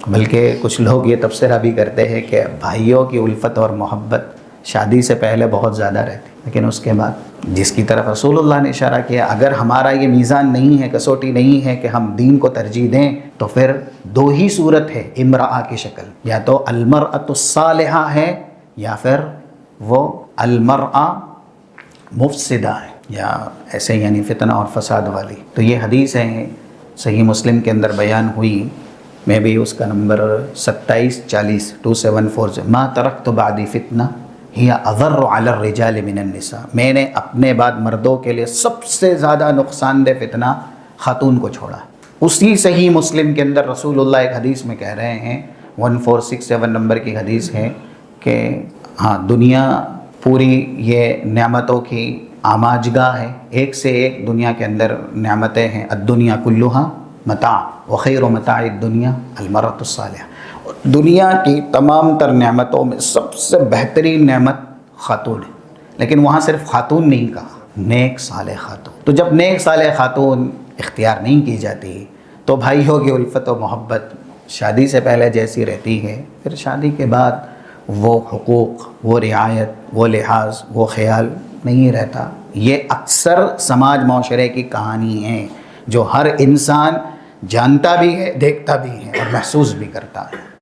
بلکہ کچھ لوگ یہ تبصرہ بھی کرتے ہیں کہ بھائیوں کی الفت اور محبت شادی سے پہلے بہت زیادہ رہتی، لیکن اس کے بعد جس کی طرف رسول اللہ نے اشارہ کیا، اگر ہمارا یہ میزان نہیں ہے، کسوٹی نہیں ہے کہ ہم دین کو ترجیح دیں، تو پھر دو ہی صورت ہے امرأہ کی شکل، یا تو المرأۃ الصالحہ ہے یا پھر وہ المرأہ مفسدہ ہے، یا ایسے یعنی فتنہ اور فساد والی۔ تو یہ حدیث ہے صحیح مسلم کے اندر بیان ہوئی، میں بھی اس کا نمبر 2740 274 سے، ما ترکت بعدی فتنہ ہی اضر علی الرجال من النساء، میں نے اپنے بعد مردوں کے لیے سب سے زیادہ نقصان دہ فتنہ خاتون کو چھوڑا۔ اسی صحیح مسلم کے اندر رسول اللہ ایک حدیث میں کہہ رہے ہیں، 1467 نمبر کی حدیث ہے کہ ہاں دنیا پوری یہ نعمتوں کی آماجگاہ ہے، ایک سے ایک دنیا کے اندر نعمتیں ہیں، الدنیا کلھا متاع وخیر متاع الدنیا المرأۃ الصالحہ، دنیا کی تمام تر نعمتوں میں سب سے بہترین نعمت خاتون ہے، لیکن وہاں صرف خاتون نہیں کہا، نیک صالح خاتون۔ تو جب نیک صالح خاتون اختیار نہیں کی جاتی تو بھائیوں کی الفت و محبت شادی سے پہلے جیسی رہتی ہے، پھر شادی کے بعد وہ حقوق، وہ رعایت، وہ لحاظ، وہ خیال نہیں رہتا۔ یہ اکثر سماج معاشرے کی کہانی ہے جو ہر انسان جانتا بھی ہے، دیکھتا بھی ہے اور محسوس بھی کرتا ہے۔